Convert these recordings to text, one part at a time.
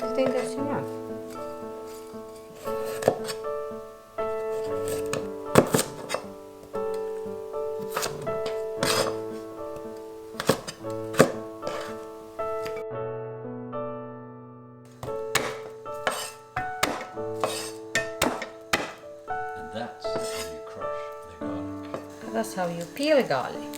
I think that's enough. And that's how you crush the garlic. That's how you peel garlic.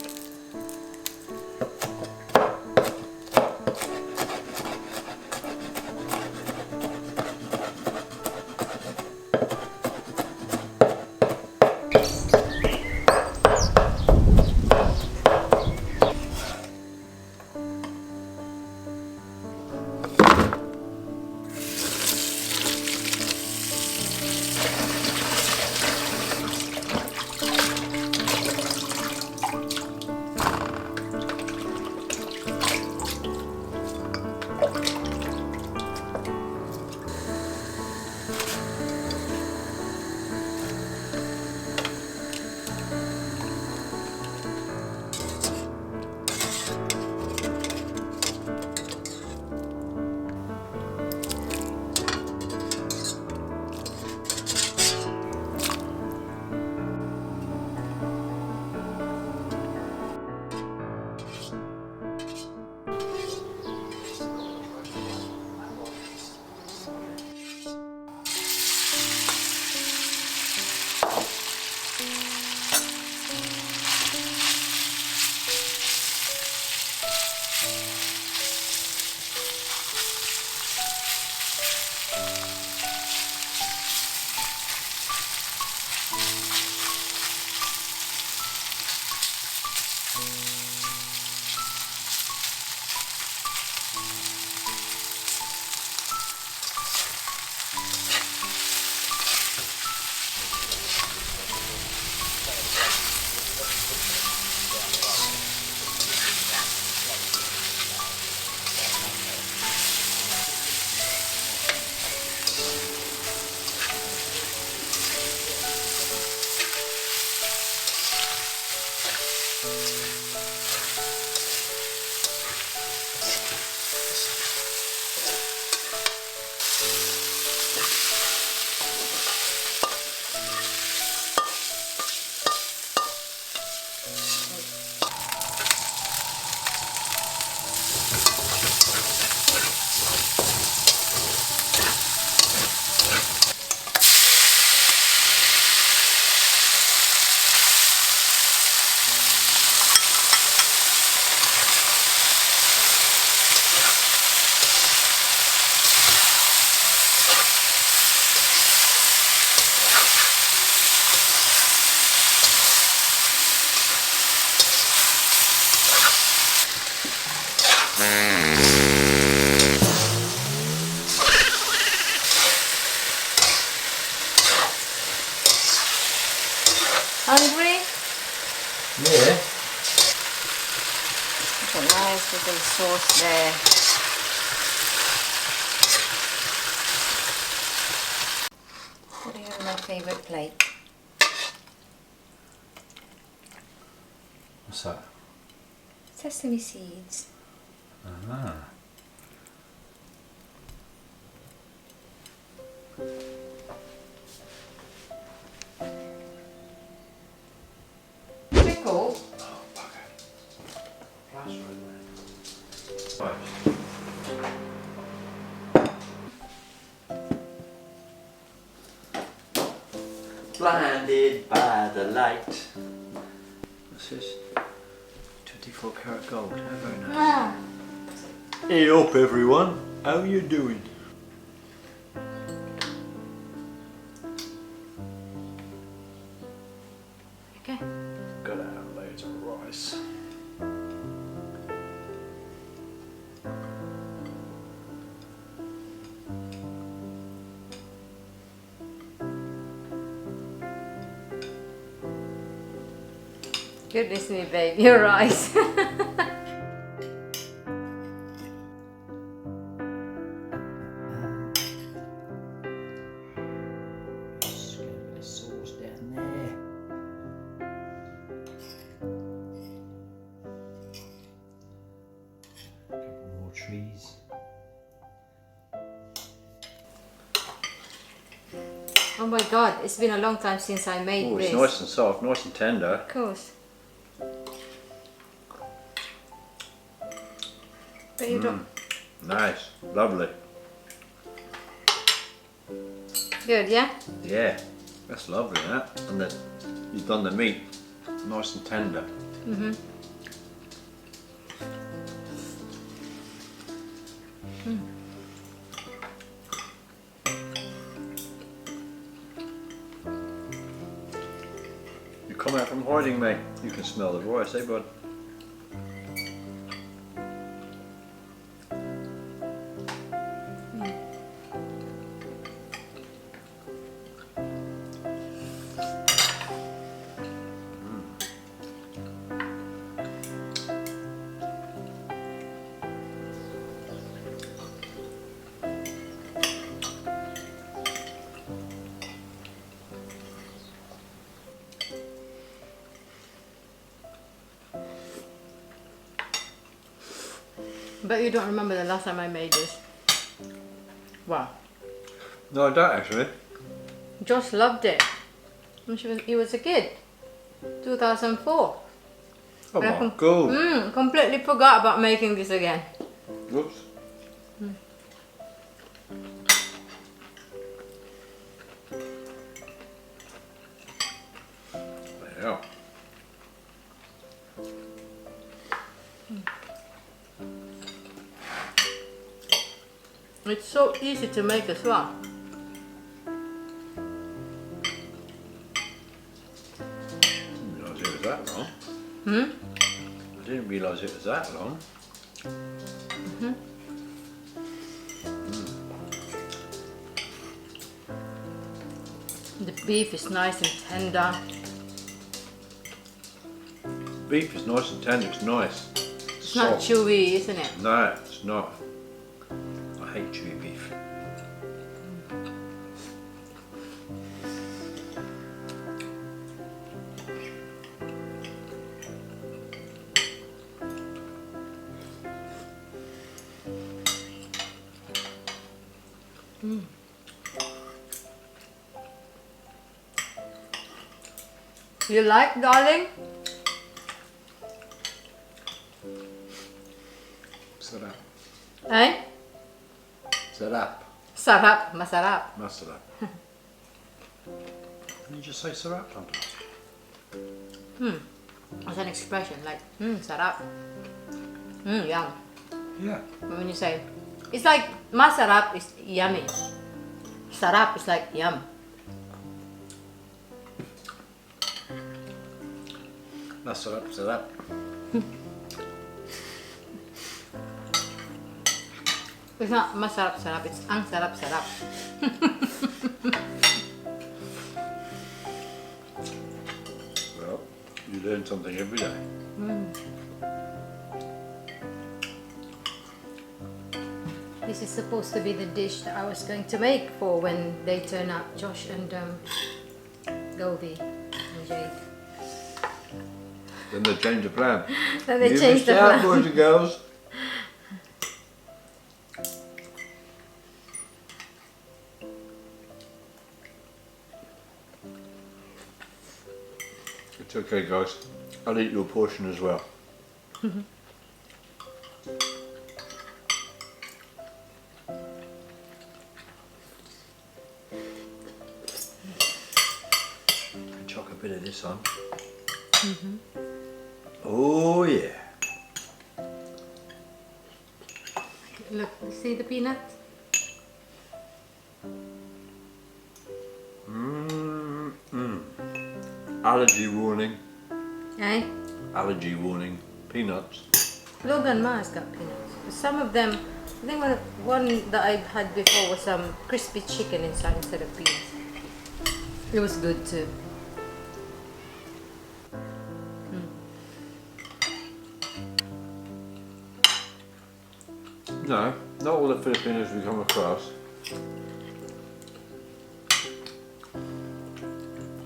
Hungry? Yeah. There's a nice little sauce there. Put it on my favorite plate. What's that? Sesame seeds. Ah. Pickle. Oh, bugger. Plaster in there. Right. blinded by the light. What's this? 24 karat gold. How very nice. Ah. Hey up everyone, how you doing? Okay. Gotta have loads of rice. Goodness me, babe, your eyes. Just get a bit of sauce down there. A couple more trees. Oh my god, it's been a long time since I made Oh, this. it's nice and soft, nice and tender. Of course. But you don't. Nice, lovely. Good, yeah? Yeah, that's lovely that. And then you've done the meat nice and tender. Mm-hmm. You come out from hiding, mate. You can smell the rice, eh, bud? But you don't remember the last time I made this. Wow. No, I don't actually. Josh loved it. When he was a kid. 2004. Oh And I my god. completely forgot about making this again. Whoops. Yeah. It's so easy to make as well. I didn't realise it was that long. Hmm? I didn't realise it was that long. The beef is nice and tender. Beef is nice and tender, it's nice. It's not chewy, isn't it? No, it's not. I hate chewy beef. You like, darling? Sarap. Eh? Sarap. Sarap, masarap. Masarap. Can you just say sarap sometimes? As an expression, like, sarap. Yum. Yeah. But when you say, it's like, masarap is yummy. Sarap is like yum. Masarap, sarap. It's not masarap sarap, it's ang sarap sarap. Well, you learn something every day. This is supposed to be the dish that I was going to make for when they turn up, Josh and Goldie and Jade. Then they change the plan. Then they You changed missed the out, plan. boys and girls. It's okay, guys. I'll eat your portion as well. bit of this on. Oh yeah. Look, you see the peanut? Allergy warning. Eh? Allergy warning. Peanuts. Logan Ma has got peanuts. But some of them, I think one that I had before was some crispy chicken inside instead of peanuts. It was good too. No, not all the Filipinos we come across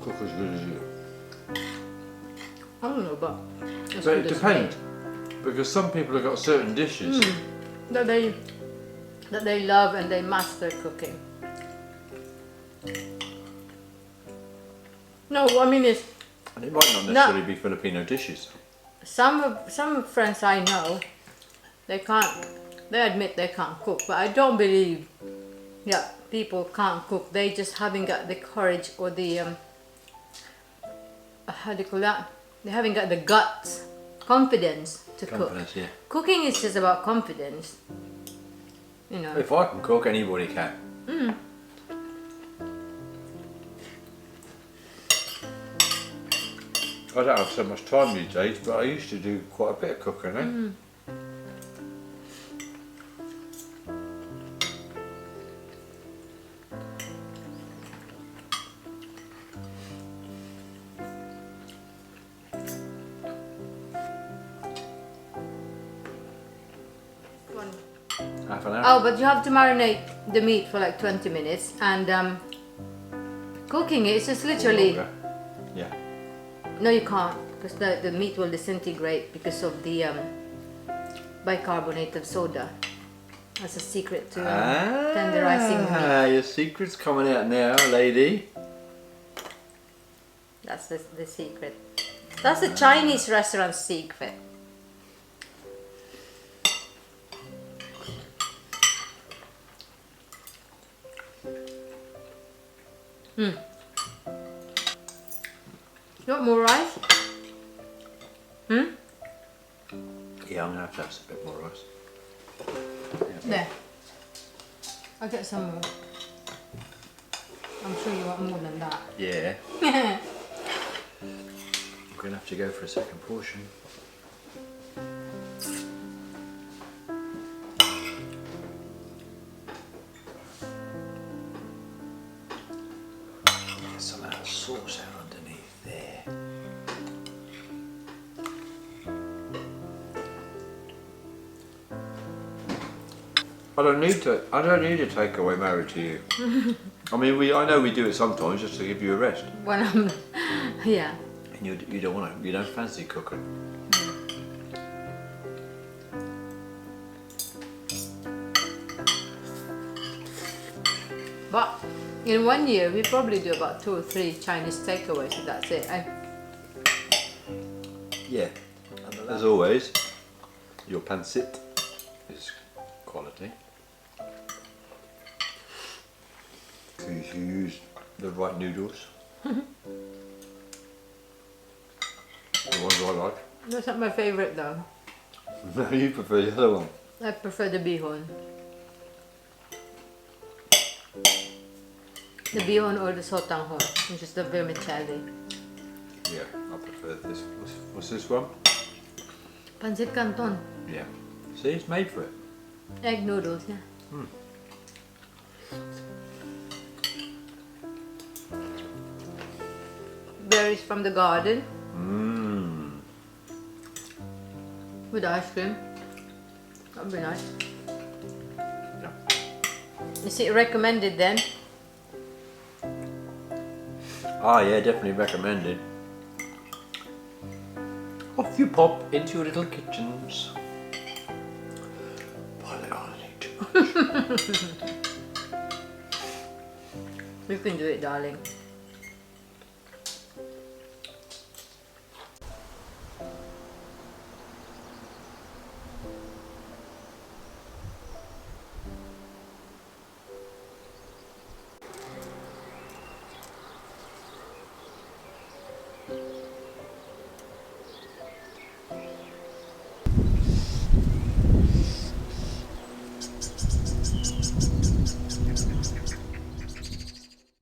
cook as good as you. I don't know, but But it depends, because some people have got certain dishes. that they love and they master cooking. No, I mean it's And it might not necessarily be Filipino dishes. some friends I know, they admit they can't cook, but I don't believe people can't cook. They just haven't got the courage or the how do you call that? They haven't got the guts, confidence to cook. Yeah. Cooking is just about confidence. You know. If I can cook, anybody can. I don't have so much time these days, but I used to do quite a bit of cooking, eh? Half an hour. Oh, but you have to marinate the meat for like 20 minutes, and cooking it is just literally. Longer. Yeah. No, you can't, because the meat will disintegrate because of the bicarbonate of soda. That's a secret to tenderizing meat. Your secret's coming out now, lady. That's the secret. That's the Chinese restaurant secret. You want more rice? Yeah, I'm gonna have to have a bit more rice. There. I'll get some more. I'm sure you want more than that. Yeah. I'm gonna have to go for a second portion. Get some of that sauce out underneath there. I don't need a takeaway married to you. I mean, I know we do it sometimes just to give you a rest. When I'm, yeah. And you don't want to, you don't fancy cooking. But in 1 year, we probably do about 2 or 3 Chinese takeaways, and that's it. Yeah. As always, your pancit is quality. Because you use the right noodles. The ones I like. That's not my favorite though. No, you prefer the other one. I prefer the bihon. The bihon or the sotanghon, which is the vermicelli. Yeah, I prefer this. What's this one? Pancit canton. Yeah. See, it's made for it. Egg noodles, yeah. Berries from the garden. With ice cream. That'd be nice. Yeah. Is it recommended then? Ah, yeah, definitely recommended. Off you pop into your little kitchens. Boil it on, You can do it, darling.